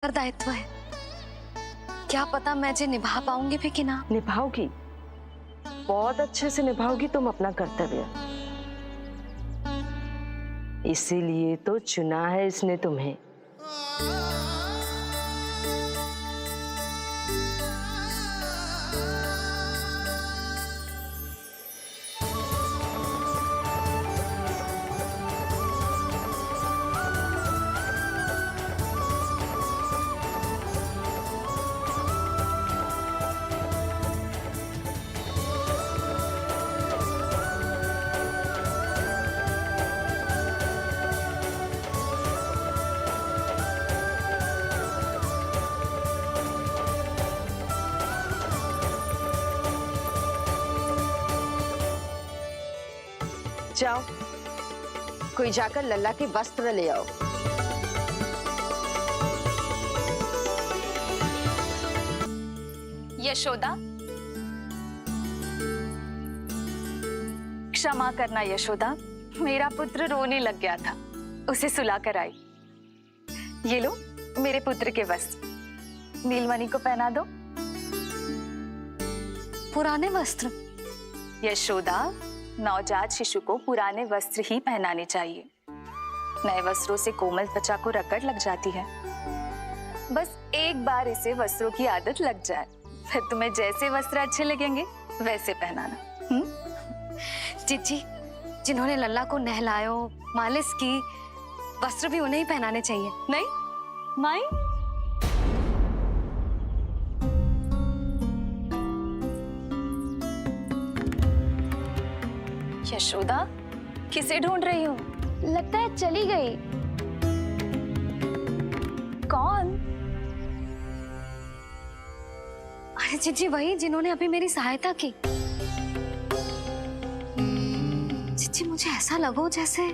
दायित्व है, क्या पता मैं जे निभा पाऊंगी भी कि ना। निभाओगी, बहुत अच्छे से निभाओगी तुम अपना कर्तव्य। इसीलिए तो चुना है इसने तुम्हें। जाओ, कोई जाकर लल्ला के वस्त्र ले आओ। यशोदा, क्षमा करना यशोदा, मेरा पुत्र रोने लग गया था, उसे सुला कर आई। ये लो मेरे पुत्र के वस्त्र, नीलमणि को पहना दो। पुराने वस्त्र? यशोदा, नवजात शिशु को पुराने वस्त्र ही पहनाने चाहिए। नए वस्त्रों से कोमल त्वचा को रगड़ लग जाती है। बस एक बार इसे वस्त्रों की आदत लग जाए, फिर तुम्हें जैसे वस्त्र अच्छे लगेंगे वैसे पहनाना। जीजी, जिन्होंने लल्ला को नहलायो, मालिश की, वस्त्र भी उन्हें ही पहनाने चाहिए, नहीं माई? यशोदा, किसे ढूंढ रही हो? लगता है चली गई। कौन? अरे जीजी, वही जिन्होंने अभी मेरी सहायता की। जीजी, मुझे ऐसा लगो जैसे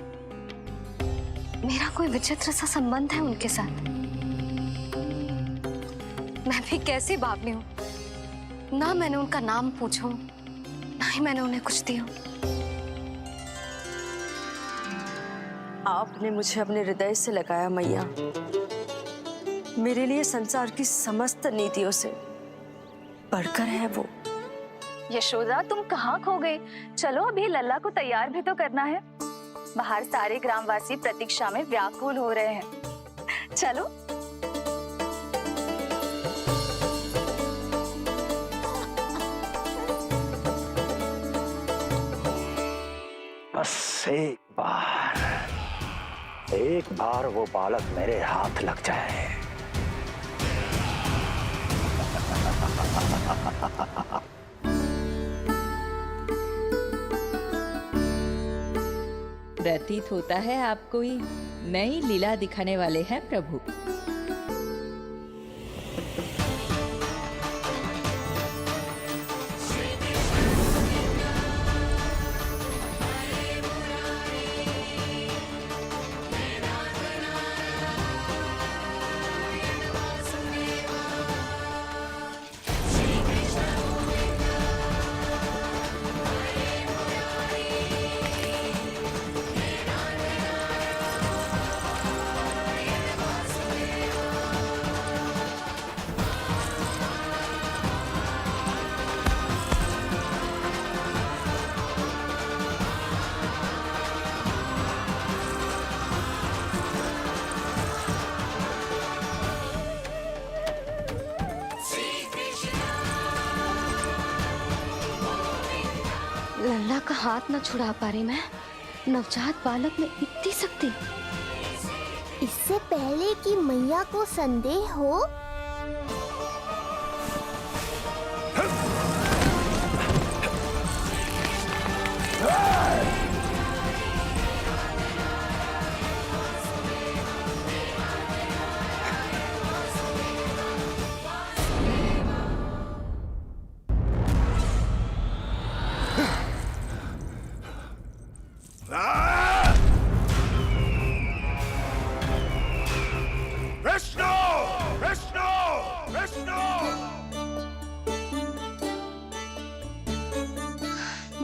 मेरा कोई विचित्र सा संबंध है उनके साथ। मैं भी कैसी बावली हूँ, ना मैंने उनका नाम पूछो, ना ही मैंने उन्हें कुछ दिया। आपने मुझे अपने हृदय से लगाया मैया। मेरे लिए संसार की समस्त नीतियों से बढ़कर है वो। यशोदा, तुम कहाँ खो गई? चलो अभी लल्ला को तैयार भी तो करना है। बाहर सारे ग्रामवासी प्रतीक्षा में व्याकुल हो रहे हैं। चलो। बस एक बार वो बालक मेरे हाथ लग जाए। प्रतीत होता है आप कोई नई लीला दिखाने वाले हैं प्रभु। लल्ला का हाथ न छुड़ा पा रही मैं। नवजात बालक में इतनी शक्ति। इससे पहले कि मैया को संदेह हो,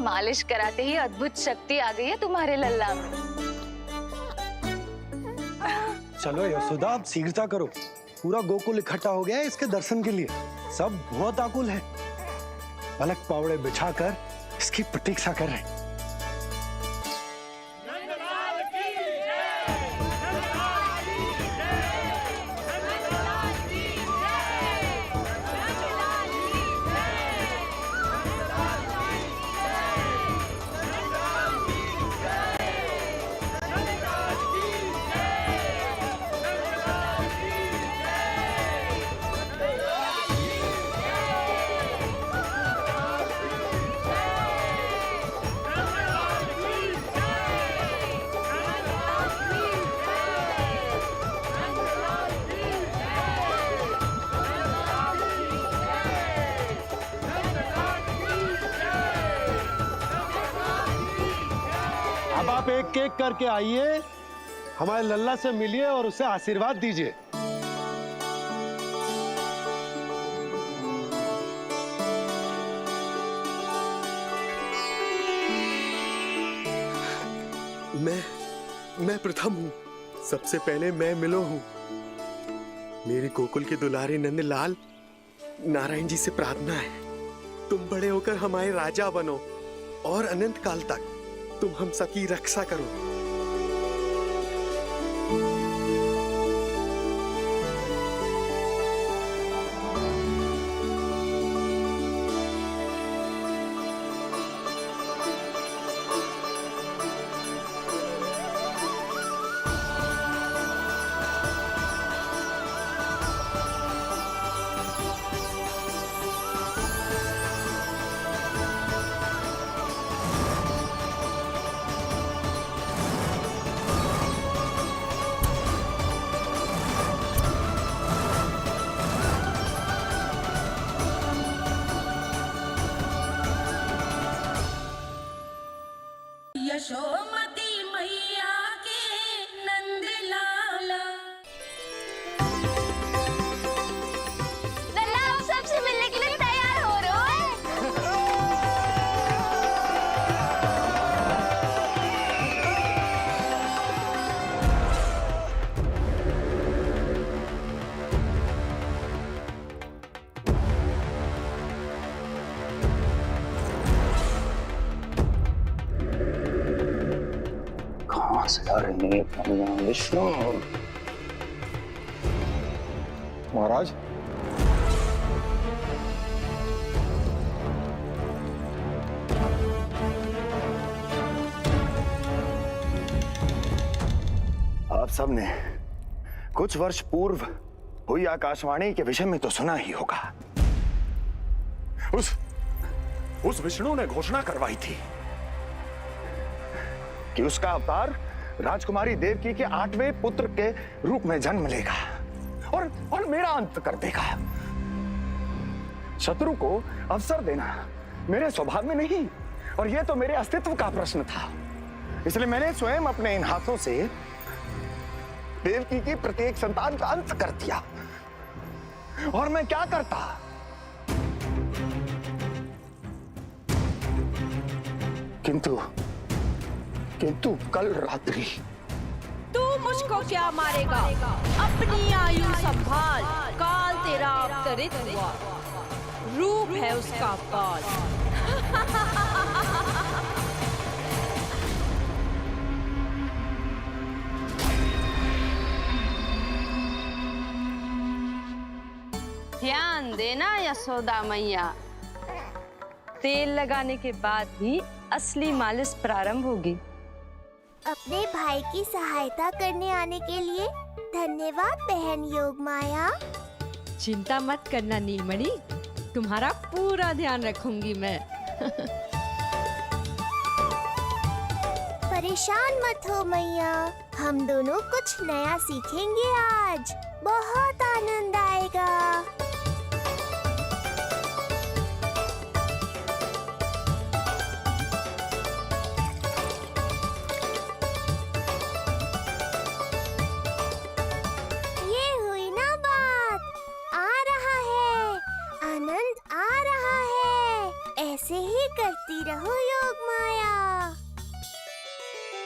मालिश कराते ही अद्भुत शक्ति आ गई है तुम्हारे लल्ला में। चलो यशोदा, आप शीघ्रता करो, पूरा गोकुल इकट्ठा हो गया है इसके दर्शन के लिए। सब बहुत आकुल है, पलक पावड़े बिछाकर इसकी प्रतीक्षा कर रहे हैं। अब आप एक एक करके आइए, हमारे लल्ला से मिलिए और उसे आशीर्वाद दीजिए। मैं प्रथम हूँ। सबसे पहले मैं मिलो हूँ। मेरी गोकुल के दुलारे नंदलाल, नारायण जी से प्रार्थना है, तुम बड़े होकर हमारे राजा बनो और अनंत काल तक तुम हम सबकी रक्षा करो। यशोमती मैया के नंद लाला। लल्ला आप सबसे मिलने के लिए तैयार हो रहे हो? कहाँ से आ रही है भगवान विष्णु? महाराज, आप सबने कुछ वर्ष पूर्व हुई आकाशवाणी के विषय में तो सुना ही होगा। उस विष्णु ने घोषणा करवाई थी कि उसका अवतार राजकुमारी देवकी के 8वें पुत्र के रूप में जन्म लेगा और मेरा अंत कर देगा। शत्रु को अवसर देना मेरे स्वभाव में नहीं, और यह तो मेरे अस्तित्व का प्रश्न था। इसलिए मैंने स्वयं अपने इन हाथों से देवकी की प्रत्येक संतान का अंत कर दिया। और मैं क्या करता? किंतु कल रात्रि तू मुझको क्या मारेगा? अपनी आयु संभाल, काल तेरा अवतरित हुआ, रूप है उसका काल। ध्यान देना यशोदा मैया, तेल लगाने के बाद ही असली मालिश प्रारंभ होगी। अपने भाई की सहायता करने आने के लिए धन्यवाद बहन योगमाया। चिंता मत करना नीलमणि, तुम्हारा पूरा ध्यान रखूंगी मैं। परेशान मत हो मैया, हम दोनों कुछ नया सीखेंगे आज। बहुत आनंद आएगा। ये हुई ना बात, आ रहा है, आनंद आ रहा है। ऐसे ही करती रहो योगमाया।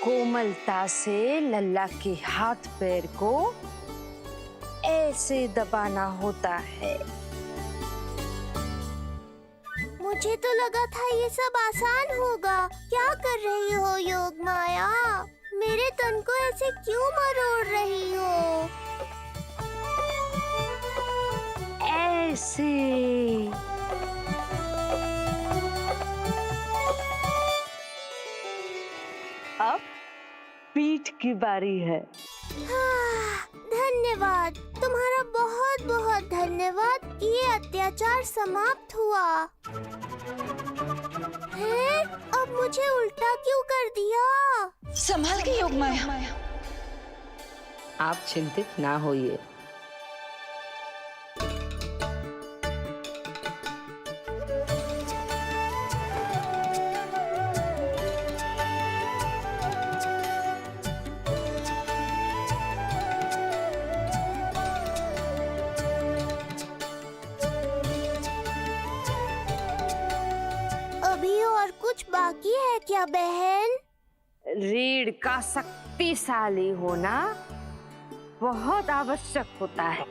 कोमलता से लल्ला के हाथ पैर को ऐसे दबाना होता है। मुझे तो लगा था ये सब आसान होगा। क्या कर रही हो योग माया? मेरे तन को ऐसे क्यों मरोड़ रही हो? ऐसे। अब पीठ की बारी है। धन्यवाद, तुम्हारा बहुत बहुत धन्यवाद। ये अत्याचार समाप्त हुआ है। अब मुझे उल्टा क्यों कर दिया? संभाल के योग माया। आप चिंतित ना होइए। अभी और कुछ बाकी है क्या बहन? रीढ़ का शक्तिशाली होना बहुत आवश्यक होता है।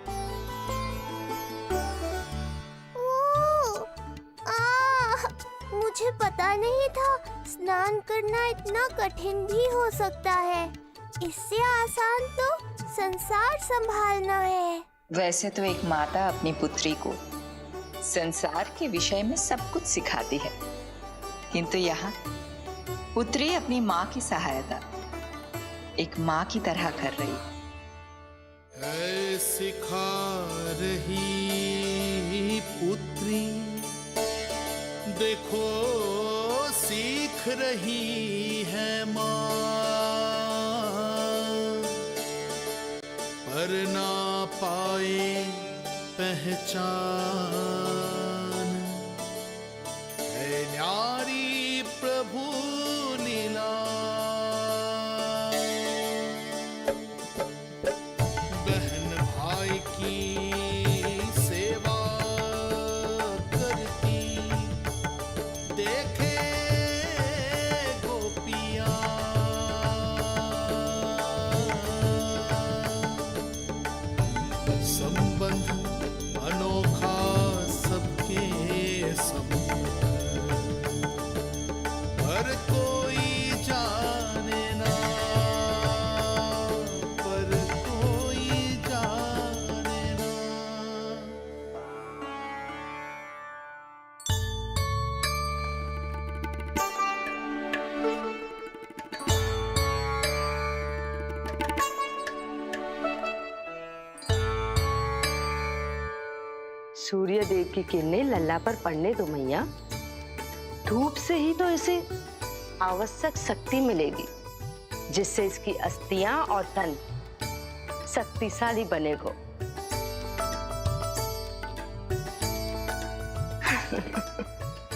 मुझे पता नहीं था स्नान करना इतना कठिन भी हो सकता है। इससे आसान तो संसार संभालना है। वैसे तो एक माता अपनी पुत्री को संसार के विषय में सब कुछ सिखाती है, किंतु यहाँ पुत्री अपनी माँ की सहायता एक माँ की तरह कर रही है। सिखा रही पुत्री, देखो सीख रही है माँ, पर ना पाए पहचान है न्यारी प्रभु लीला। बहन भाई की सेवा करती देखे गोपियाँ, संबंध अनोखा सबके सब, पर कोई जाने ना, पर कोई जाने ना। सूर्य देव की किरणें लल्ला पर पड़ने दो मैया। धूप से ही तो इसे आवश्यक शक्ति मिलेगी, जिससे इसकी अस्थियां और तन शक्तिशाली बनेगा।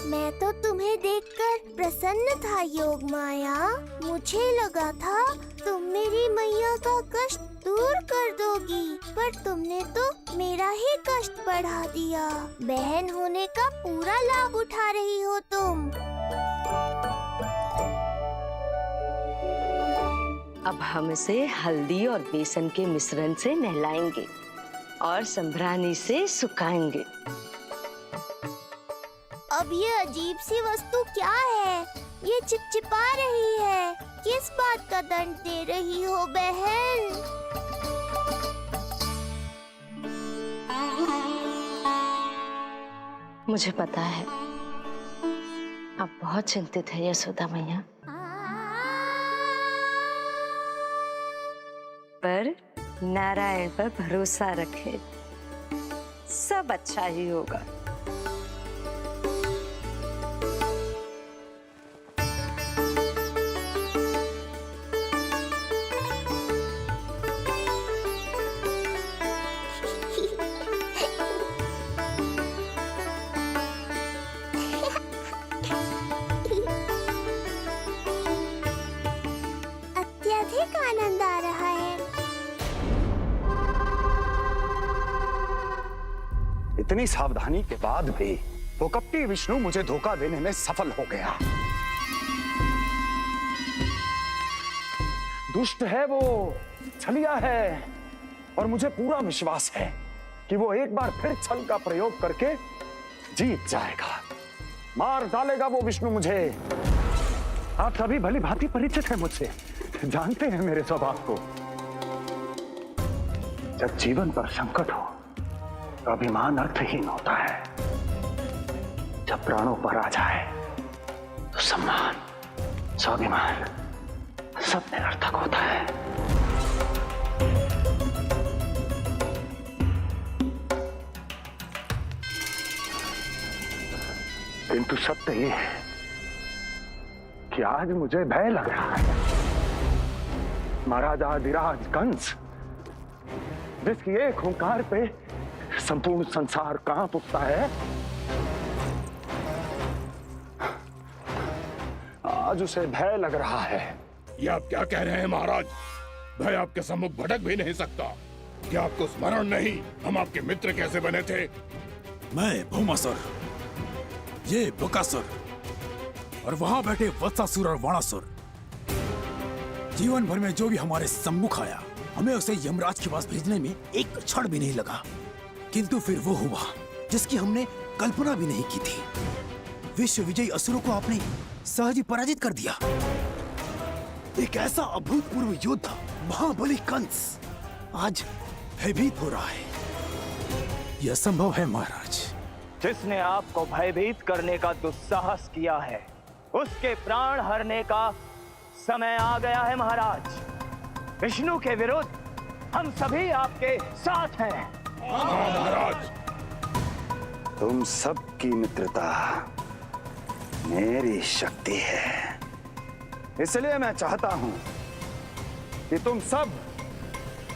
मैं तो तुम्हें देखकर प्रसन्न था योग माया। मुझे लगा था तुम मेरी मैया का कष्ट दूर कर दोगी, पर तुमने तो मेरा ही कष्ट बढ़ा दिया। बहन होने का पूरा लाभ उठा रही हो तुम। अब हम इसे हल्दी और बेसन के मिश्रण से नहलाएंगे और संभरानी से सुखाएंगे। अब ये अजीब सी वस्तु क्या है? ये चिपचिपा रही है। किस बात का दंड दे रही हो बहन? मुझे पता है आप बहुत चिंतित है यशोदा मैया, पर नारायण पर भरोसा रखें, सब अच्छा ही होगा। अत्यधिक आनंद आ रहा है। इतनी सावधानी के बाद भी वो कपटी विष्णु मुझे धोखा देने में सफल हो गया। दुष्ट है वो, छलिया है, और मुझे पूरा विश्वास है कि वो एक बार फिर छल का प्रयोग करके जीत जाएगा, मार डालेगा वो विष्णु मुझे। आप सभी भली भांति परिचित हैं मुझसे, जानते हैं मेरे स्वभाव को। जब जीवन पर संकट हो तो अभिमान अर्थहीन होता है, जब प्राणों पर आ जाए तो सम्मान, स्वाभिमान सब निरर्थक होता है। किंतु सत्य ये है कि आज मुझे भय लग रहा है। महाराजा अधिराज कंस, जिसकी एक हुंकार पे संपूर्ण संसार कांप उठता है, आज उसे भय लग रहा है। ये आप क्या कह रहे हैं महाराज? भय आपके सम्मुख भटक भी नहीं सकता। क्या आपको स्मरण नहीं हम आपके मित्र कैसे बने थे? मैं भौमासुर, ये बकासुर और वहां बैठे वत्सासुर और वाणासुर। जीवन भर में जो भी हमारे सम्मुख आया, हमें उसे यमराज के पास भेजने में एक क्षण भी नहीं लगा। किंतु फिर वो हुआ जिसकी हमने कल्पना भी नहीं की थी। विश्व विजयी असुरों को आपने सहज ही पराजित कर दिया। एक ऐसा अभूतपूर्व योद्धा महाबली कंस आज भयभीत हो रहा है। यह संभव है महाराज। जिसने आपको भयभीत करने का दुस्साहस किया है, उसके प्राण हरने का समय आ गया है महाराज। विष्णु के विरुद्ध हम सभी आपके साथ हैं। महाराज, तुम सबकी मित्रता मेरी शक्ति है, इसलिए मैं चाहता हूं कि तुम सब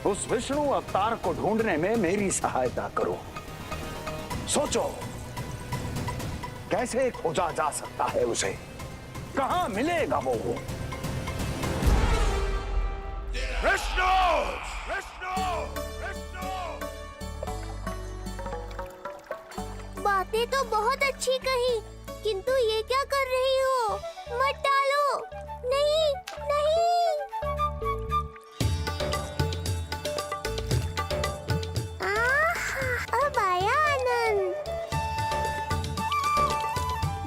उस विष्णु अवतार को ढूंढने में मेरी सहायता करो। सोचो कैसे खोजा जा सकता है उसे, कहां मिलेगा वो? विष्णु! विष्णु! विष्णु! बातें तो बहुत अच्छी कही, किंतु ये क्या कर रही हो? मत डालो। नहीं, नहीं। अब आया आनंद।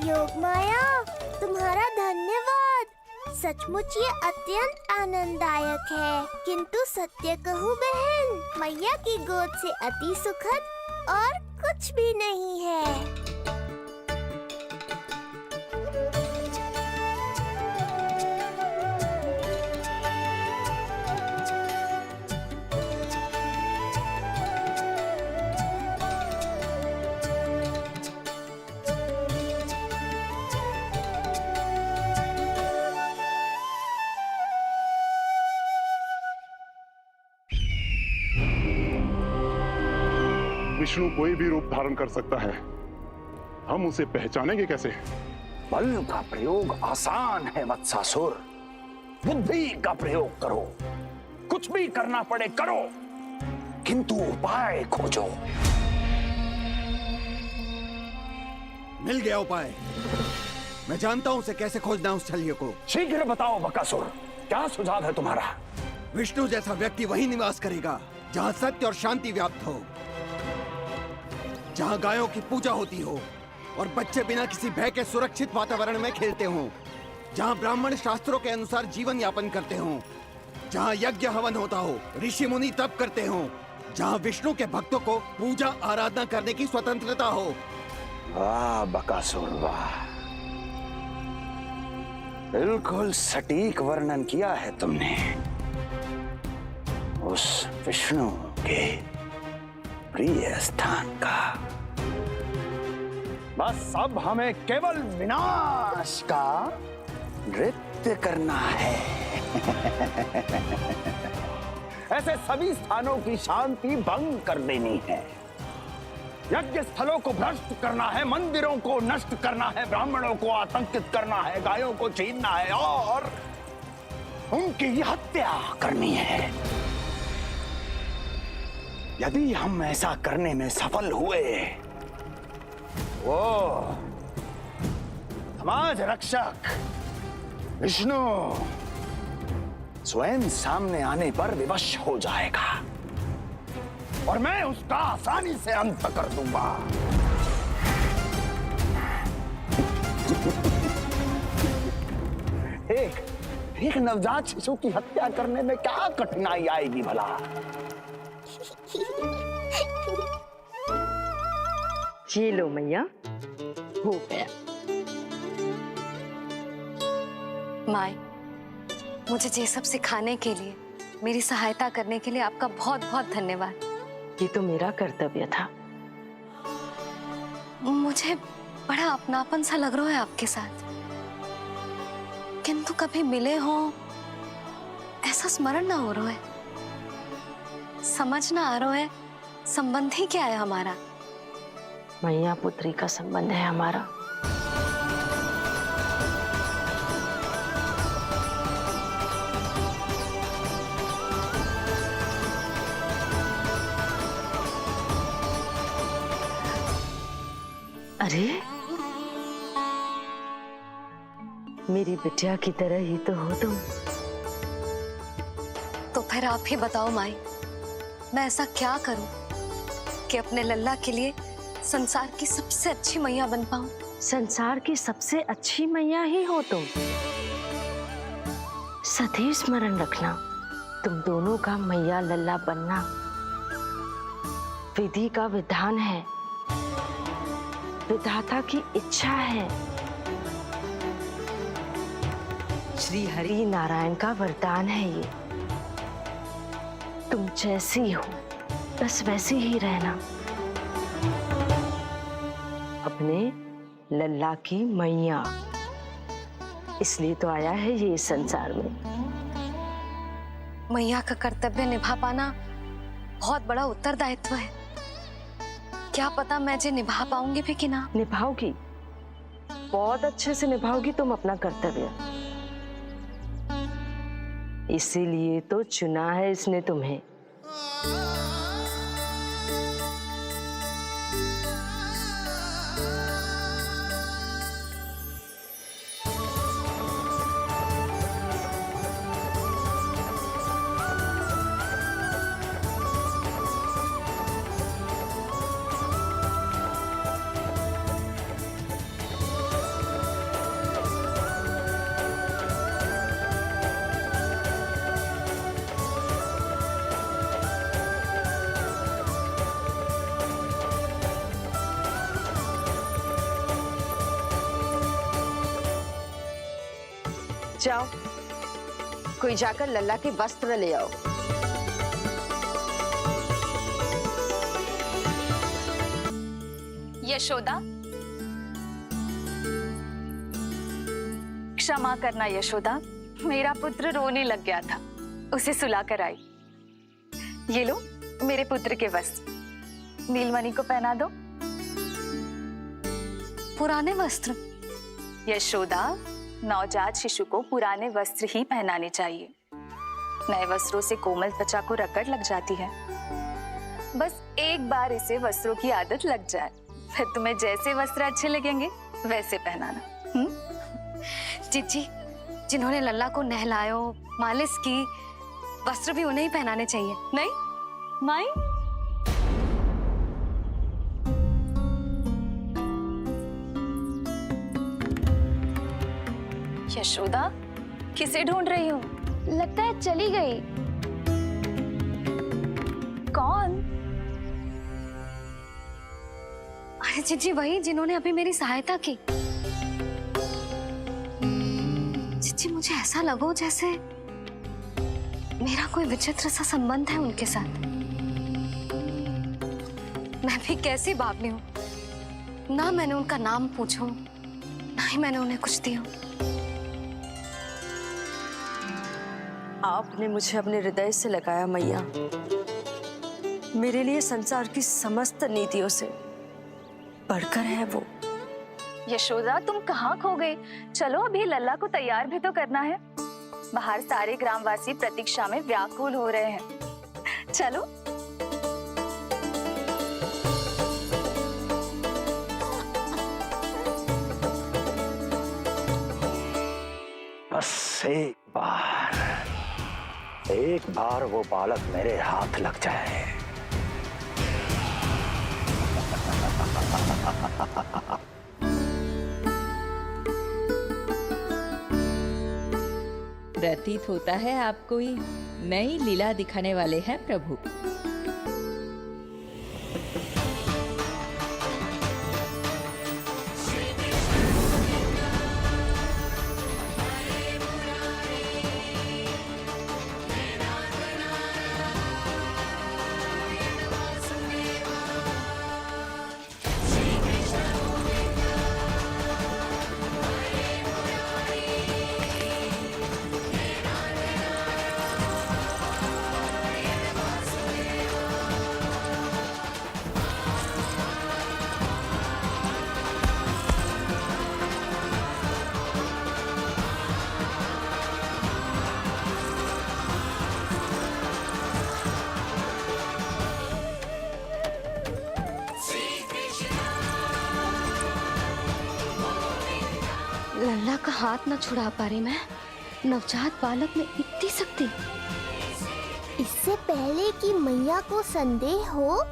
योग माया, तुम्हारा धन्यवाद। सचमुच ये अत्यंत आनंददायक है। किंतु सत्य कहूँ बहन, मैया की गोद से अति सुखद और कुछ भी नहीं है। विष्णु कोई भी रूप धारण कर सकता है, हम उसे पहचानेंगे कैसे? बल का प्रयोग आसान है वत्सासुर, बुद्धि का प्रयोग करो। कुछ भी करना पड़े करो, किंतु उपाय खोजो। मिल गया उपाय। मैं जानता हूं उसे कैसे खोजना उस छलिए को। शीघ्र बताओ बकासुर, क्या सुझाव है तुम्हारा? विष्णु जैसा व्यक्ति वहीं निवास करेगा जहां सत्य और शांति व्याप्त हो, जहां गायों की पूजा होती हो और बच्चे बिना किसी भय के सुरक्षित वातावरण में खेलते हों, जहां ब्राह्मण शास्त्रों के अनुसार जीवन यापन करते हों, जहां यज्ञ हवन होता हो, ऋषि मुनि तप करते हों, जहां विष्णु के भक्तों को पूजा आराधना करने की स्वतंत्रता हो। वाह बकासुर वाह, बिल्कुल सटीक वर्णन किया है तुमने उस विष्णु के प्रिय स्थान का। बस अब हमें केवल विनाश का नृत्य करना है। ऐसे सभी स्थानों की शांति भंग कर देनी है, यज्ञ स्थलों को भ्रष्ट करना है, मंदिरों को नष्ट करना है, ब्राह्मणों को आतंकित करना है, गायों को छीनना है और उनकी हत्या करनी है। यदि हम ऐसा करने में सफल हुए, वो समाज रक्षक विष्णु स्वयं सामने आने पर विवश हो जाएगा और मैं उसका आसानी से अंत कर दूंगा। एक नवजात शिशु की हत्या करने में क्या कठिनाई आएगी भला? ये लो मैया, हो गया। माई, मुझे ये सब सिखाने के लिए, मेरी सहायता करने के लिए आपका बहुत बहुत धन्यवाद। ये तो मेरा कर्तव्य था। मुझे बड़ा अपनापन सा लग रहा है आपके साथ, किंतु कभी मिले हो ऐसा स्मरण ना हो रहा है। समझ ना आ रहा है संबंध ही क्या है हमारा। मैया पुत्री का संबंध है हमारा। अरे, मेरी बिटिया की तरह ही तो हो तुम। तो फिर आप ही बताओ माई, मैं ऐसा क्या करूं कि अपने लल्ला के लिए संसार की सबसे अच्छी मैया बन पाऊं? संसार की सबसे अच्छी मैया ही हो तुम। सदैव स्मरण रखना, तुम दोनों का मैया लल्ला बनना विधि का विधान है, विधाता की इच्छा है, श्री हरि नारायण का वरदान है ये। तुम जैसी हो बस वैसी ही रहना, अपने लल्ला की मैया। इसलिए तो आया है ये इस संसार में। मैया का कर्तव्य निभा पाना बहुत बड़ा उत्तरदायित्व है। क्या पता मैं जे निभा पाऊंगी भी कि ना। निभाओगी, बहुत अच्छे से निभाओगी तुम अपना कर्तव्य। इसीलिए तो चुना है इसने तुम्हें। जाओ, कोई जाकर लल्ला के वस्त्र ले आओ। यशोदा, क्षमा करना यशोदा, मेरा पुत्र रोने लग गया था, उसे सुलाकर आई। ये लो मेरे पुत्र के वस्त्र, नीलमणि को पहना दो। पुराने वस्त्र? यशोदा, नवजात शिशु को पुराने वस्त्र ही पहनाने चाहिए। नए वस्त्रों से कोमल त्वचा को रगड़ लग जाती है। बस एक बार इसे वस्त्रों की आदत लग जाए, फिर तुम्हें जैसे वस्त्र अच्छे लगेंगे वैसे पहनाना। जीजी, जिन्होंने लल्ला को नहलायो, मालिश की, वस्त्र भी उन्हें ही पहनाने चाहिए, नहीं माई? यशोदा, किसे ढूंढ रही हो? लगता है चली गई। कौन? अरे जीजी, वही जिन्होंने अभी मेरी सहायता की। जीजी, मुझे ऐसा लगो जैसे मेरा कोई विचित्र सा संबंध है उनके साथ। मैं भी कैसी बावली हूँ, ना मैंने उनका नाम पूछा, ना ही मैंने उन्हें कुछ दिया। आपने मुझे अपने हृदय से लगाया मैया। मेरे लिए संसार की समस्त नीतियों से बढ़कर है वो। यशोदा, तुम कहाँ खो गई? चलो अभी लल्ला को तैयार भी तो करना है। बाहर सारे ग्रामवासी प्रतीक्षा में व्याकुल हो रहे हैं। चलो। बस एक बार वो बालक मेरे हाथ लग जाए, प्रतीत होता है आप कोई नई लीला दिखाने वाले हैं प्रभु। लल्ला का हाथ न छुड़ा पा रही मैं। नवजात बालक में इतनी शक्ति। इससे पहले कि मैया को संदेह हो,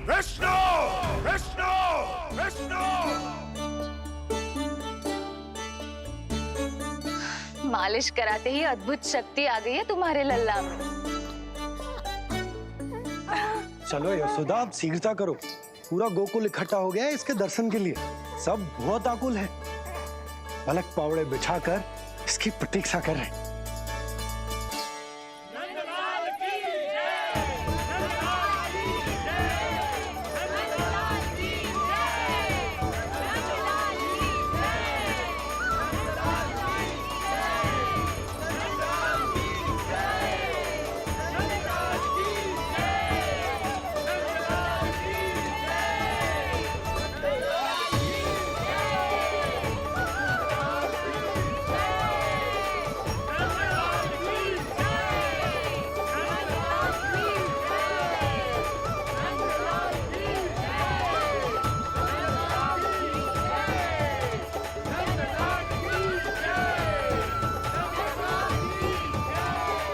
विष्णु विष्णु विष्णु। मालिश कराते ही अद्भुत शक्ति आ गई है तुम्हारे लल्ला में। चलो यशोदा, आप शीघ्रता करो। पूरा गोकुल इकट्ठा हो गया है इसके दर्शन के लिए। सब बहुत आकुल है। पलक पावड़े बिछाकर इसकी प्रतीक्षा कर रहे हैं।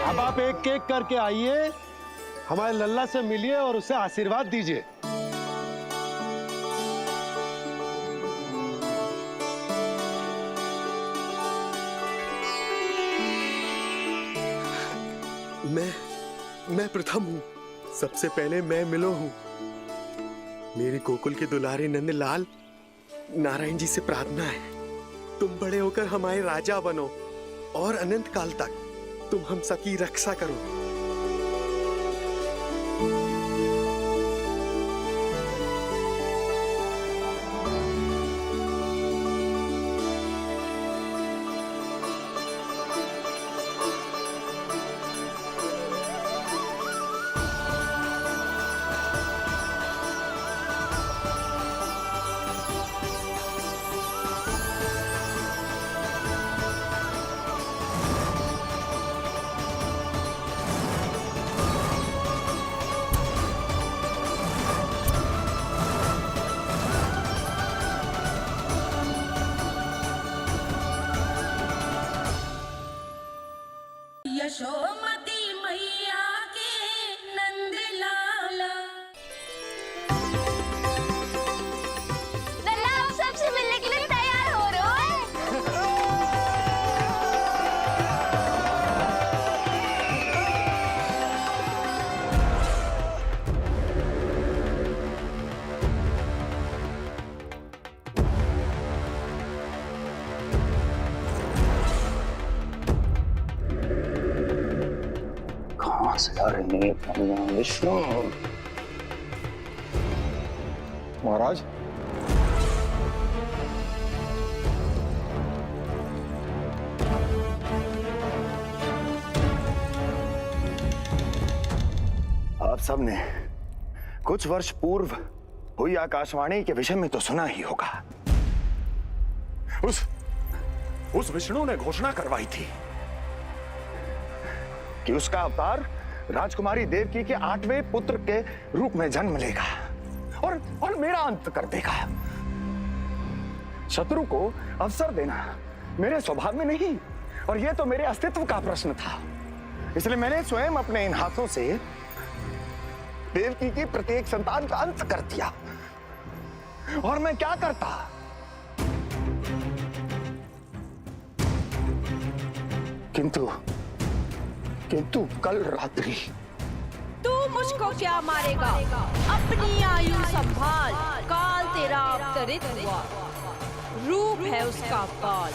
अब आप एक एक करके आइए, हमारे लल्ला से मिलिए और उसे आशीर्वाद दीजिए। मैं प्रथम हूँ। सबसे पहले मैं मिलो हूँ। मेरी गोकुल के दुलारे नंद लाल, नारायण जी से प्रार्थना है, तुम बड़े होकर हमारे राजा बनो और अनंत काल तक तुम हम सबकी रक्षा करो। यशोमती मैया के नंद लाला। लल्ला आप सबसे मिलने के लिए तैयार हो रहे हो? कहाँ से आ रही है भगवान विष्णु? महाराज, आप सबने कुछ वर्ष पूर्व हुई आकाशवाणी के विषय में तो सुना ही होगा। उस विष्णु ने घोषणा करवाई थी कि उसका अवतार राजकुमारी देवकी के 8वें पुत्र के रूप में जन्म लेगा और मेरा अंत कर देगा। शत्रु को अवसर देना मेरे स्वभाव में नहीं, और यह तो मेरे अस्तित्व का प्रश्न था। इसलिए मैंने स्वयं अपने इन हाथों से देवकी की प्रत्येक संतान का अंत कर दिया। और मैं क्या करता? किंतु कल रात्रि तू मुझको क्या मारेगा? अपनी आयु संभाल, काल तेरा अवतरित हुआ, रूप है उसका काल।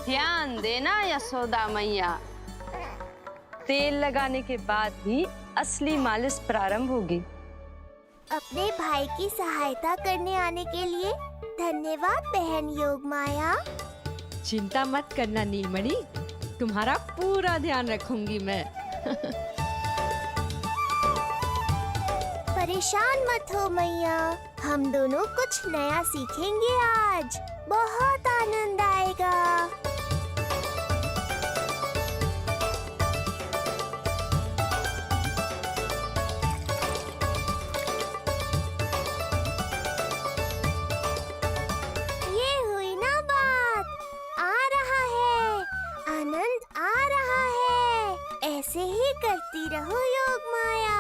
ध्यान देना यशोदा मैया, तेल लगाने के बाद ही असली मालिश प्रारंभ होगी। अपने भाई की सहायता करने आने के लिए धन्यवाद बहन योगमाया। चिंता मत करना नीलमणि, तुम्हारा पूरा ध्यान रखूंगी मैं। परेशान मत हो मैया, हम दोनों कुछ नया सीखेंगे आज। बहुत आनंद आएगा। ये हुई ना बात, आ रहा है, आनंद आ रहा है। ऐसे ही करती रहो योगमाया।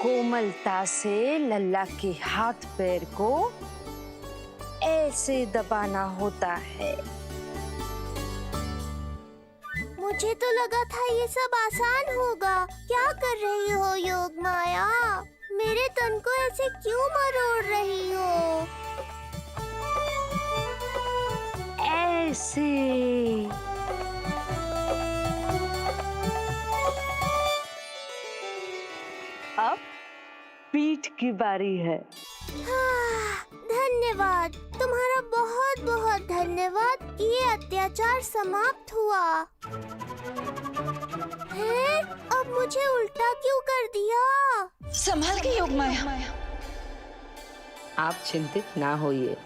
कोमलता से लल्ला के हाथ पैर को ऐसे दबाना होता है। मुझे तो लगा था ये सब आसान होगा। क्या कर रही हो योगमाया? मेरे तन को ऐसे क्यों मरोड़ रही हो? ऐसे अब पीठ की बारी है। धन्यवाद, तुम्हारा बहुत बहुत धन्यवाद कि ये अत्याचार समाप्त हुआ। है? अब मुझे उल्टा क्यों कर दिया? संभाल के योगमाया। आप चिंतित ना होइए,